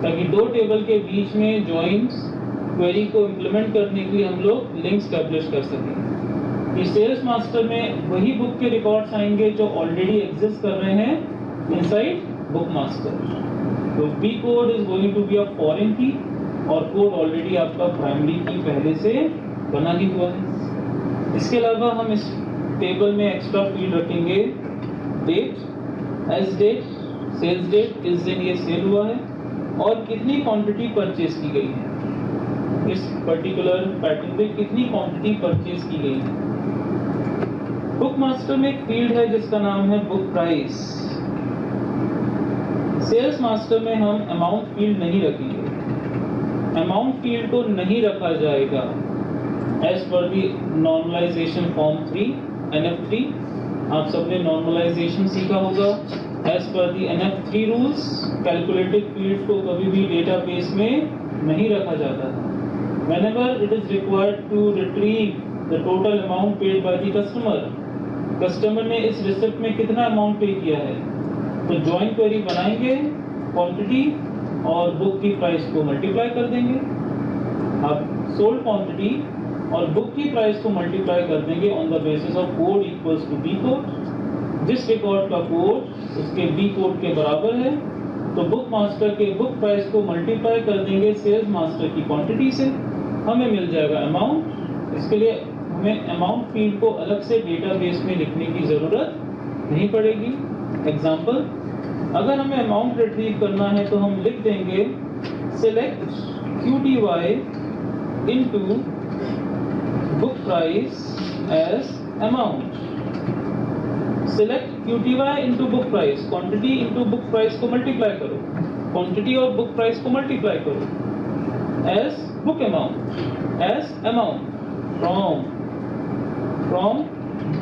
ताकि दो टेबल के बीच में जॉइंट्स क्वेरी को इम्प्लीमेंट करने के लिए हम लोग लिंक्स स्टैब्लिश कर सकें। कि सेल्स मास्टर में वही बुक के रिकॉर्ड्स आएंगे जो ऑलरेडी एग्जिस्ट कर रहे हैं इनसाइड बुक मास्टर। तो B code is going to be a foreign key, और कोड ऑलरेडी आपका प्राइमरी की पहले से बना ही हुआ है। इसके अलावा हम इस टेबल में एक्स्ट्रा फील्ड रखेंगे date, as date, sales date, किस दिन ये सेल हुआ है और कितनी क्वांटिटी परचेज की गई है। इस पर्टिकुलर पैटर्न में कितनी क्वांटिटी परचेज की गई है। बुक मास्टर में एक फील्ड है जिसका नाम है बुक प्राइस। सेल्स मास्टर में हम अमाउंट फील्ड नहीं रखेंगे। अमाउंट फील्ड को नहीं रखा जाएगा एज पर दी नॉर्मलाइजेशन फॉर्म 3 NF3। आप सबने नॉर्मलाइजेशन सीखा होगा। एज पर दी NF3 रूल्स कैलकुलेटेड फील्ड को कभी भी डेटाबेस में नहीं रखा जाता है। Whenever it is required to retrieve the total amount paid by the customer, customer ने इस रिसिप्ट में कितना अमाउंट पे किया है तो जॉइंट क्वेरी बनाएंगे, क्वांटिटी और बुक की प्राइस को मल्टीप्लाई कर देंगे। आप सोल्ड क्वांटिटी और बुक की प्राइस को मल्टीप्लाई कर देंगे on the basis of code equals to B code. जिस रिकॉर्ड का कोड उसके बी कोड के बराबर है तो बुक मास्टर के बुक प्राइस को मल्टीप्लाई कर देंगे सेल्स मास्टर की क्वांटिटी से, हमें मिल जाएगा अमाउंट। इसके लिए हमें अमाउंट फील्ड को अलग से डेटाबेस में लिखने की जरूरत नहीं पड़ेगी। एग्जांपल, अगर हमें अमाउंट रिट्रीव करना है तो हम लिख देंगे select QTY into book price as amount. Select QTY into book price, quantity into book price को मल्टीप्लाई करो, क्वांटिटी और बुक प्राइस को मल्टीप्लाई करो as book amount as amount from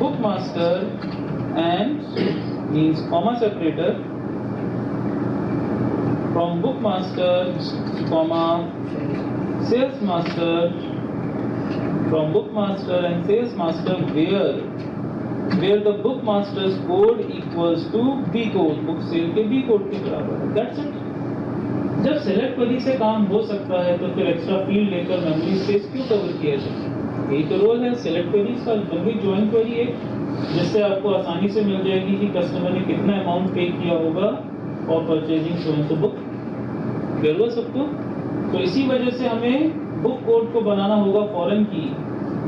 book master and means comma separator from book master comma sales master from book master and sales master where the book master's code equals to B code, book sale के B code के बराबर है। That's it। जब select query से काम हो सकता है तो फिर एक्स्ट्रा फील्ड लेकर मेमोरी स्पेस क्यों कवर किया जाए। यही तो रोल है सेलेक्ट क्वेरी का। लंबी ज्वाइन क्वेरी है जिससे आपको आसानी से मिल जाएगी कि कस्टमर ने कितना अमाउंट पे किया होगा और purchasing so and so book. Clear हुआ सबको? तो इसी वजह से हमें बुक कोड को बनाना होगा फॉरेन की,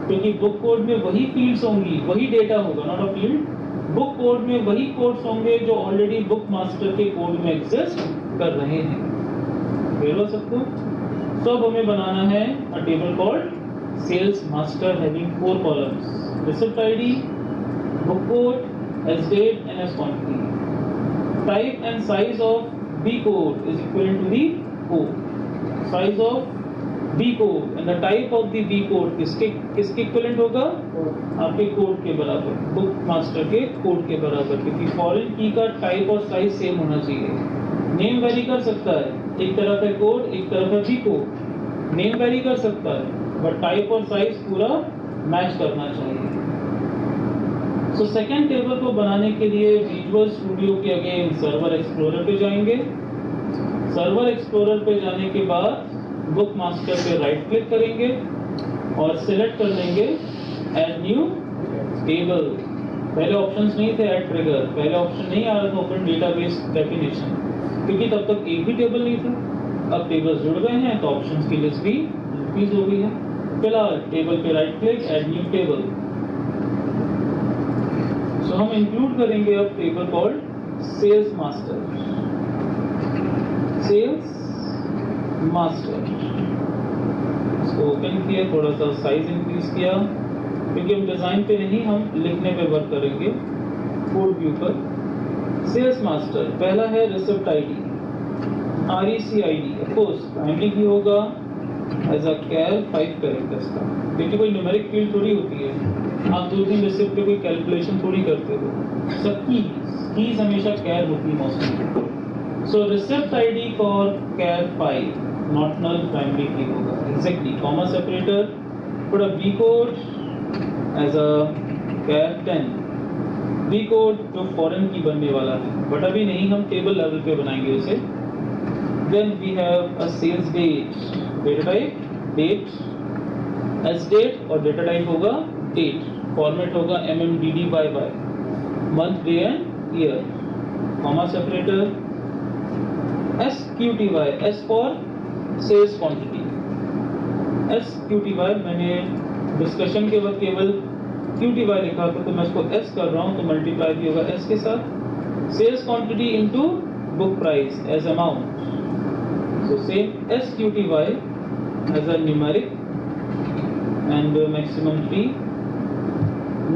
क्योंकि बुक कोड में वही फील्ड्स होंगी, वही डेटा होगा, not a field. Book code में वही कोड्स होंगे जो ऑलरेडी बुक मास्टर के कोड में एग्जिस्ट कर रहे हैं। क्लियर हो सबको? तो अब हमें बनाना है a table called sales master having 4 columns, receipt ID, book code, as date and as quantity. Type and size of B code is equal to the code. Size of B code and the type of the B code किसके equivalent होगा? आपके code के बराबर, book master के code के बराबर, क्योंकि foreign की का टाइप और साइज सेम होना चाहिए। नेम वेरी कर सकता है, एक तरफ है कोड एक तरफ है बी कोड, नेम वेरी कर सकता है बट टाइप और साइज पूरा मैच करना चाहिए। सो सेकेंड टेबल को बनाने के लिए विजुअल स्टूडियो के अगेन सर्वर एक्सप्लोरर पे जाएंगे। सर्वर एक्सप्लोरर पे जाने के बाद बुक मास्टर पे राइट क्लिक करेंगे और सिलेक्ट कर लेंगे ऐड न्यू टेबल। पहले ऑप्शंस नहीं थे ऐड ट्रिगर, पहले ऑप्शन नहीं आ रहा था ओपन डेटाबेस डेफिनेशन, क्योंकि तब तक एक भी टेबल नहीं था। अब टेबल्स जुड़ गए हैं तो ऑप्शंस की लिस्ट भी इंक्रीज हो गई है। फिलहाल टेबल पे right click add new table. So हम इंक्लूड करेंगे अब table called sales master. Sales master इसको ओपन किया, थोड़ा सा साइज इंक्रीज किया क्योंकि हम डिजाइन पे नहीं, हम लिखने पे वर्क करेंगे कोड व्यू पर। सेल्स मास्टर पहला है receipt ID, RECID of course primary key होगा एज अ कैर 5 कैरेक्टर्स का, क्योंकि कोई न्यूमेरिक फील्ड थोड़ी होती है, आप 2-3 रिसिप्ट पे कोई कैलकुलेशन थोड़ी करते हो, सबकी कीज हमेशा कैर होती है mostly. So receipt ID for char 5 not null primary key होगा exactly, comma separator, put a V code as a char 10, V code जो फॉरेन की बनने वाला है, बट अभी नहीं, हम टेबल लेवल पे बनाएंगे उसे। Then we have a sales date, data type date, as date और data type होगा date, format होगा MMDDYY, month, day and year, comma separator, SQTY, S for sales quantity, SQTY मैंने डिस्कशन के वक्त केवल QTY लिखा था तो मैं इसको S कर रहा हूँ तो मल्टीप्लाई भी होगा S के साथ, sales quantity into book price as amount। So same SQTY as a numeric and maximum 3.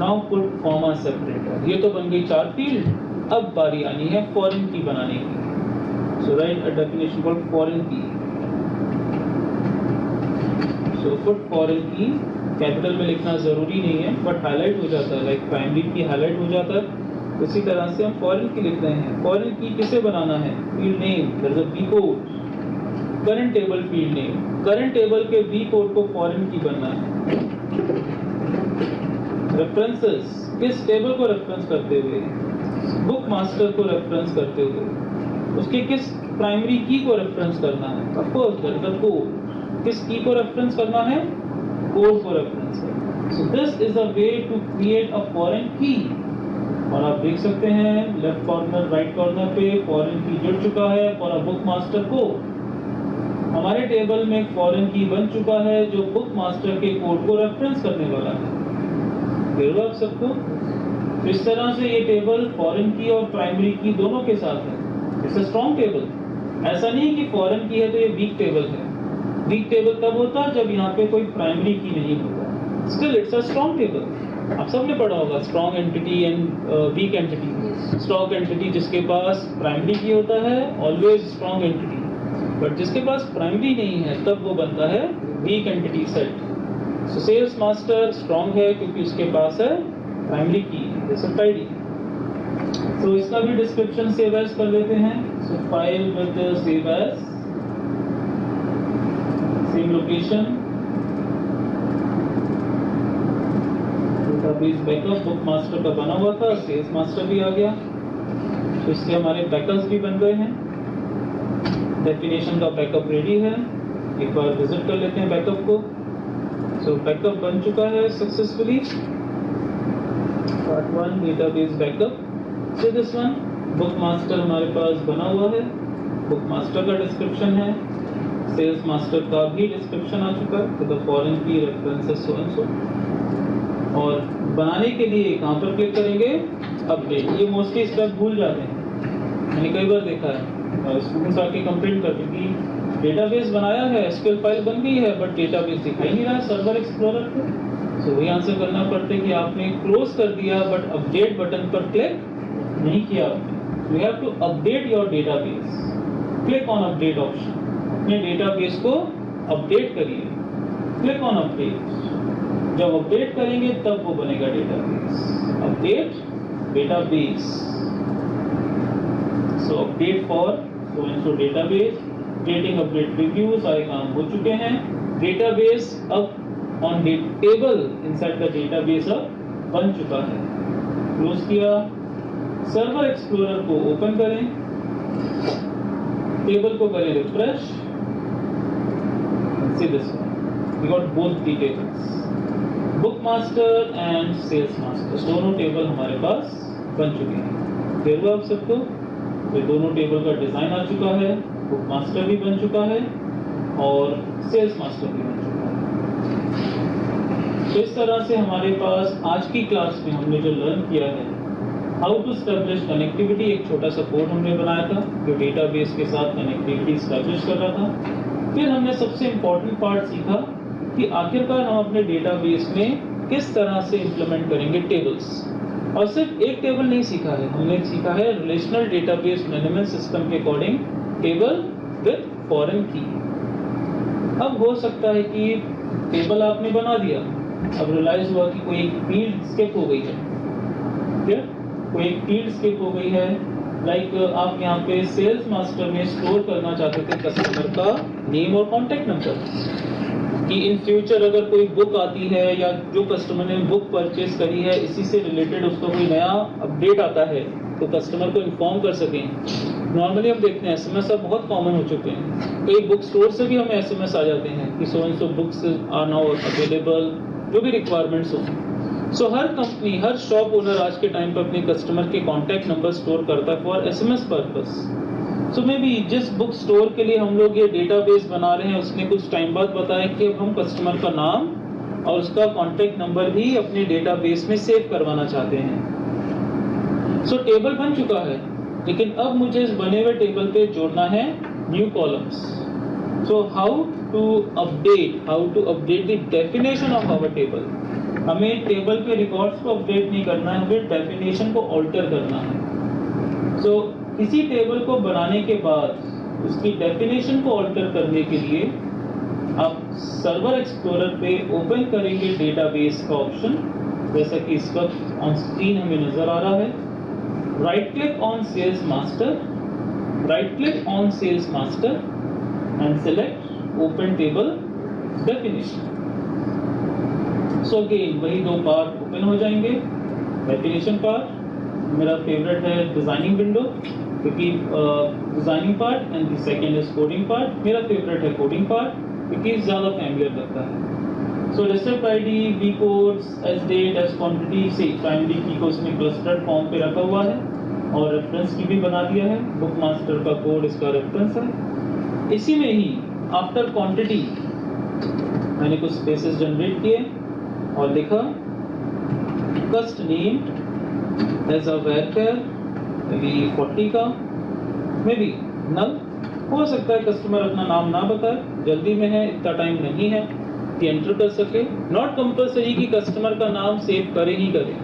Now put comma separator. ये तो बन गई 4 फील्ड, अब बारी आनी है फॉरेन की बनाने की। So write a definition called foreign key. So put foreign key, capital में लिखना जरूरी नहीं है बट हाईलाइट हो जाता है, लाइक प्राइमरी की हाईलाइट हो जाता है, उसी तरह से हम फॉरेन की लिख रहे हैं। फॉरेन की किसे बनाना है? Field name, there is a V code, current table field name, current table के वी कोड को फॉरेन की बनना है। रेफरेंसेस, किस टेबल को रेफरेंस करते हुए? बुक मास्टर को रेफरेंस करते हुए। उसके किस प्राइमरी की को रेफरेंस करना है? Of course that is the code. किस की को रेफरेंस करना है? कोड को रेफरेंस करना। So this is a way to create a foreign key. और आप देख सकते हैं लेफ्ट कॉर्नर राइट कॉर्नर पे फॉरेन की जुड़ चुका है for a book master code. हमारे टेबल में एक फॉरेन की बन चुका है जो बुक मास्टर के कोड को रेफरेंस करने वाला है। देखो आप सबको, इस तरह से ये टेबल फॉरेन की और प्राइमरी की दोनों के साथ है। It's a strong table. ऐसा नहीं कि फॉरेन की है तो ये वीक टेबल है। वीक टेबल तब होता है जब यहाँ पे कोई प्राइमरी की नहीं होगा। Still it's a strong table. आप सबने पढ़ा होगा strong entity and weak entity. Strong entity जिसके पास प्राइमरी की होता है ऑलवेज स्ट्रॉन्ग एंटिटी, बट जिसके पास प्राइमरी नहीं है तब वो बनता है week entity set. So sales master strong है क्योंकि उसके पास है प्राइमरी की, रिसिप्ट आईडी। तो इसका भी डिस्क्रिप्शन सेव एज कर लेते हैं। So file with save as, same location, database backup book master का बना हुआ था, सेल्स मास्टर भी आ गया, तो इससे हमारे बैकअप्स भी बन गए हैं। डेफिनेशन का बैकअप रेडी है, एक बार विजिट कर लेते हैं बैकअप को। सो बैकअप बन चुका है successfully. Part 1 database backup. So this one book master हमारे पास बना हुआ है, बुक मास्टर का डिस्क्रिप्शन है, सेल्स मास्टर का भी डिस्क्रिप्शन आ चुका है, तो द फॉरेन की रेफरेंसेस सो एंड सो। और बनाने के लिए कहाँ पर क्लिक करेंगे? अपडेट। ये मोस्टली स्टेप भूल जाते हैं, मैंने कई बार देखा है स्टूडेंट्स आके कंप्लेंट करते कि डेटाबेस बनाया है, एसक्यूएल फाइल बन गई है बट डेटाबेस दिखाई नहीं रहा है सर्वर एक्सप्लोरर पे। सो वही आंसर करना पड़ता है कि आपने क्लोज कर दिया बट अपडेट बटन पर क्लिक नहीं किया आपने। You have to update your database, click on update option. अपने डेटाबेस को अपडेट करिए, क्लिक ऑन अपडेट। जब अपडेट करेंगे तब वो बनेगा database. Update database. So update for so and so database, creating update review, सारे काम हो चुके हैं। डेटाबेस अब on table inside the database अब बन चुका है। क्लोज किया, सर्वर एक्सप्लोरर को ओपन करें, टेबल को करें refresh, see this one we got both the tables, book master and sales master, दोनों टेबल हमारे पास बन चुके हैं। देखो आप सबको तो दोनों टेबल का डिजाइन आ चुका है, बुक मास्टर भी बन चुका है और सेल्स मास्टर भी बन चुका है। तो इस तरह से हमारे पास आज की क्लास में हमने जो लर्न किया है हाउ टू स्टैब्लिश कनेक्टिविटी, एक छोटा सा कोड हमने बनाया था जो डेटाबेस के साथ कनेक्टिविटी स्टैब्लिश कर रहा था। फिर हमने सबसे इम्पोर्टेंट पार्ट सीखा कि आखिरकार हम अपने डेटाबेस में किस तरह से इम्प्लीमेंट करेंगे टेबल्स। और सिर्फ एक टेबल नहीं सीखा है, हमने सीखा है रिलेशनल डेटाबेस मैनेजमेंट सिस्टम के अकॉर्डिंग टेबल विद फॉरेन की। अब हो सकता है कि टेबल आपने बना दिया, अब रियलाइज हुआ कि कोई एक फील्ड स्किप हो गई है, क्या कोई एक फील्ड स्किप हो गई है। लाइक आप यहाँ पे सेल्स मास्टर में स्टोर करना चाहते थे कस्टमर का नेम और कॉन्टेक्ट नंबर, कि इन फ्यूचर अगर कोई बुक आती है या जो कस्टमर ने बुक परचेज करी है इसी से रिलेटेड उसका कोई नया अपडेट आता है तो कस्टमर को इन्फॉर्म कर सकें। नॉर्मली हम देखते हैं एसएमएस अब बहुत कॉमन हो चुके हैं, कई बुक स्टोर से भी हमें एसएमएस आ जाते हैं कि so and so books are now available, जो भी रिक्वायरमेंट्स हो। सो हर कंपनी, हर शॉप ओनर आज के टाइम पर अपने कस्टमर के कॉन्टैक्ट नंबर स्टोर करता है for SMS purpose. So may be जिस बुक स्टोर के लिए हम लोग ये डेटाबेस बना रहे हैं उसने कुछ टाइम बाद बताया कि अब हम कस्टमर का नाम और उसका कॉन्टैक्ट नंबर भी अपने डेटाबेस में सेव करवाना चाहते हैं। सो टेबल बन चुका है, लेकिन अब मुझे इस बने हुए टेबल पे जोड़ना है new columns. So how to update the definition of our table. हमें टेबल के रिकॉर्ड्स को अपडेट नहीं करना है, हमें डेफिनेशन को ऑल्टर करना है। सो किसी टेबल को बनाने के बाद उसकी डेफिनेशन को ऑल्टर करने के लिए आप सर्वर एक्सप्लोरर पे ओपन करेंगे डेटाबेस का ऑप्शन, जैसा कि इस वक्त ऑन स्क्रीन हमें नजर आ रहा है। Right click on sales master and select open table definition. So again वही दो पार्ट ओपन हो जाएंगे। डेफिनेशन पार्ट मेरा फेवरेट है डिजाइनिंग विंडो, क्योंकि designing part and the second is coding part. मेरा फेवरेट है कोडिंग पार्ट क्योंकि ज़्यादा फैमिलियर लगता है। सो रिसिप्ट आईडी, वी कोड्स, एस डेट, एस क्वांटिटी से प्राइमरी की को इसमें क्लस्टर्ड फॉर्म पे रखा हुआ है और रेफरेंस की भी बना दिया है। बुक मास्टर का कोड इसका रेफरेंस है। इसी में ही आफ्टर क्वांटिटी मैंने कुछ स्पेसेस जनरेट किए और लिखा cust name as a worker, maybe 40 का, मे बी नल। हो सकता है कस्टमर अपना नाम ना बताए, जल्दी में है, इतना टाइम नहीं है कि एंटर कर सके। नॉट कंपलसरी कि कस्टमर का नाम सेव करे ही करे,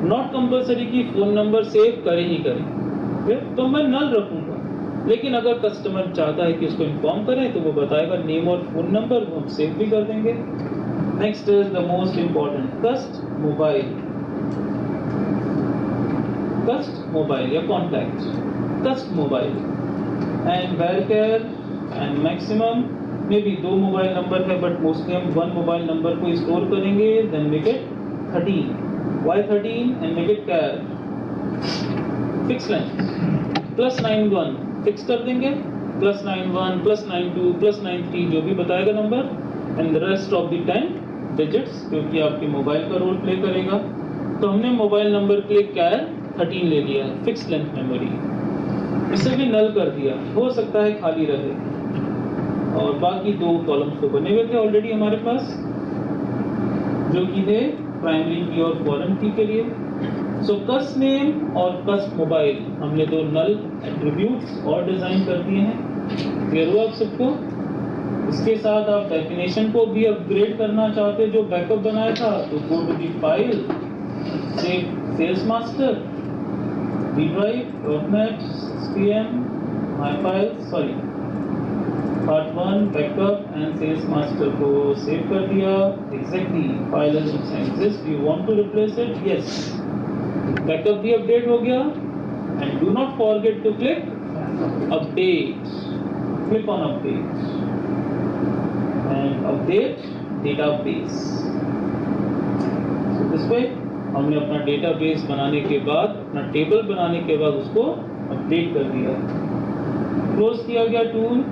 नॉट कंपलसरी कि फोन नंबर सेव करे ही करे, तो मैं नल रखूंगा। लेकिन अगर कस्टमर चाहता है कि उसको इन्फॉर्म करें तो वो बताएगा नेम और फोन नंबर, वो हम सेव भी कर देंगे। Next is the most important, cust mobile या contact, cust mobile and worker and maximum maybe 2 mobile number है, बट मोस्टली हम 1 मोबाइल नंबर को स्टोर करेंगे। Then make it 13, why 13 and make it char, fix length +91 fix कर देंगे, +91 +92 +93 जो भी बताएगा number, and the rest of the 10 digits क्योंकि आपके मोबाइल का रोल प्ले करेगा। तो हमने मोबाइल नंबर के लिए कैर 13 ले लिया है, फिक्स लेंथ मेमोरी। इसे भी नल कर दिया, हो सकता है खाली रहे। और बाकी 2 कॉलम्स तो बने हुए थे ऑलरेडी हमारे पास, जो कि थे प्राइमरी की और फॉरेन की के लिए। सो कस्ट नेम और कस्ट मोबाइल हमने 2 नल एट्रीब्यूट्स और डिजाइन कर दिए हैं। क्लियर हुआ आप सबको? इसके साथ आप डेफिनेशन को भी अपग्रेड करना चाहते जो बैकअप बनाया था, तो go to the file, save sales master, D drive, dotnet, SPM, my file, sorry part 1 backup and sales master को सेव कर दिया। Exactly file exist, you want to replace it, yes. Backup भी update हो गया and do not forget to click update, click on update and update database. So this way हमने अपना database बनाने के बाद, अपना टेबल बनाने के बाद उसको अपडेट कर दिया, क्लोज किया गया टूल।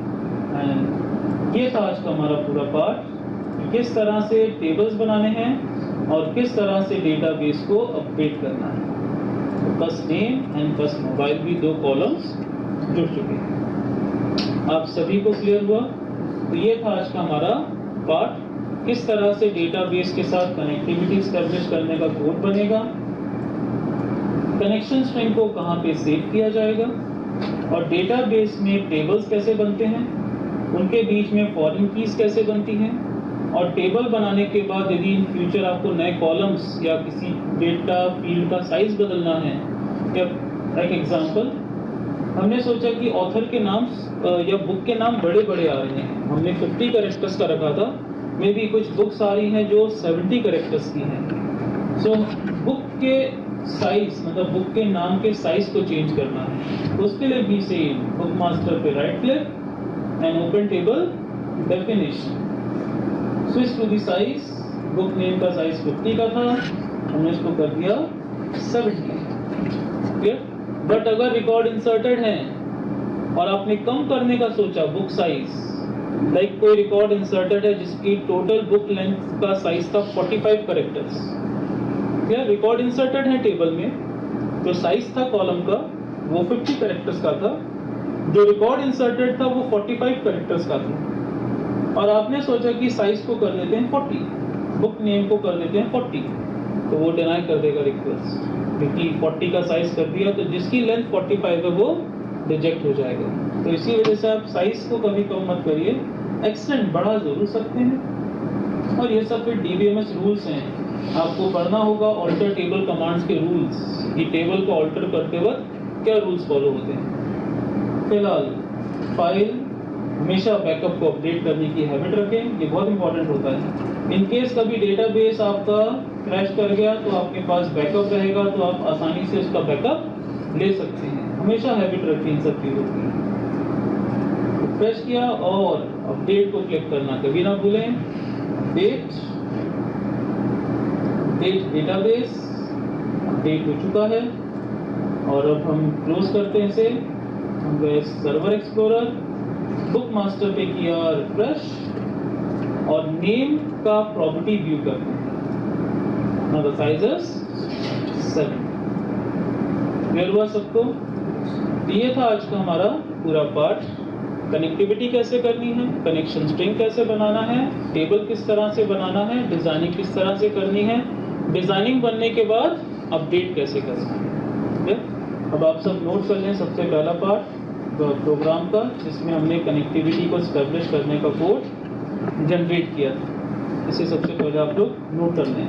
एंड ये था आज का हमारा पूरा पार्ट, किस तरह से टेबल्स बनाने हैं और किस तरह से डेटाबेस को अपडेट करना है। तो कस्ट नेम एंड कस्ट मोबाइल भी 2 कॉलम्स जुड़ चुके हैं। आप सभी को क्लियर हुआ? तो ये था आज का हमारा पार्ट, किस तरह से डेटाबेस के साथ कनेक्टिविटी एस्टैब्लिश करने का कोड बनेगा, कनेक्शन स्ट्रिंग को कहाँ पे सेव किया जाएगा, और डेटाबेस में टेबल्स कैसे बनते हैं, उनके बीच में फॉरेन कीज कैसे बनती हैं, और टेबल बनाने के बाद यदि इन फ्यूचर आपको नए कॉलम्स या किसी डेटा फील्ड का साइज बदलना है, या एक एग्जांपल, हमने सोचा कि ऑथर के नाम या बुक के नाम बड़े बड़े आ रहे हैं, हमने 50 कैरेक्टर्स का रखा था, मे भी कुछ बुक्स आ रही हैं जो 70 कैरेक्टर्स की हैं। सो बुक के साइज, मतलब बुक के नाम के साइज को चेंज करना है, उसके लिए भी सेम बुक मास्टर पे right click and open table definition, switch to the size. Book name का साइज 50 का था, हमने इसको कर दिया 70। क्लियर? बट अगर रिकॉर्ड इंसर्टेड है और आपने कम करने का सोचा बुक साइज, लाइक कोई रिकॉर्ड इंसर्टेड है जिसकी टोटल बुक लेंथ का साइज था 45 कैरेक्टर्स, क्या रिकॉर्ड इंसर्टेड है टेबल में, जो साइज था कॉलम का वो 50 कैरेक्टर्स का था, जो रिकॉर्ड इंसर्टेड था वो 45 कैरेक्टर्स का था, और आपने सोचा कि साइज को कर देते हैं 40, बुक नेम को कर देते हैं 40, तो वो डिनाई कर देगा रिक्वेस्ट, क्योंकि 40 का साइज कर दिया तो जिसकी लेंथ 45 है वो रिजेक्ट हो जाएगा। तो इसी वजह से आप साइज को कभी कम मत करिए, एक्सटेंड बढ़ा जरूर सकते हैं। और ये सब फिर डीबीएमएस रूल्स हैं, आपको पढ़ना होगा ऑल्टर टेबल कमांड्स के रूल्स, कि टेबल को ऑल्टर करते वक्त क्या रूल्स फॉलो होते हैं। फिलहाल फाइल हमेशा बैकअप को अपडेट करने की हैबिट रखें, ये बहुत इंपॉर्टेंट होता है। इन केस कभी डेटाबेस आपका क्रैश कर गया तो आपके पास बैकअप रहेगा, तो आप आसानी से उसका बैकअप ले सकते हैं। हमेशा हैबिट रखें इन सब चीज़ों की। प्रेस किया और अपडेट को क्लिक करना कभी ना भूलें। अपडेट डेटाबेस अपडेट हो चुका है, और अब हम क्लोज करते हैं इसे। हम गए सर्वर एक्सप्लोरर, बुक मास्टर पे किया रिफ्रेश, और नेम का प्रॉपर्टी व्यू करते हैं। Now the size is 7। Clear हुआ सबको? ये था आज का हमारा पूरा पार्ट। कनेक्टिविटी कैसे करनी है, कनेक्शन स्ट्रिंग कैसे बनाना है, टेबल किस तरह से बनाना है, डिजाइनिंग किस तरह से करनी है, डिजाइनिंग बनने के बाद अपडेट कैसे करना है। अब आप सब नोट कर लें सबसे पहला पार्ट प्रोग्राम का, जिसमें हमने कनेक्टिविटी को एस्टेब्लिश करने का कोड जनरेट किया था। इसे सबसे पहले आप लोग नोट कर लें।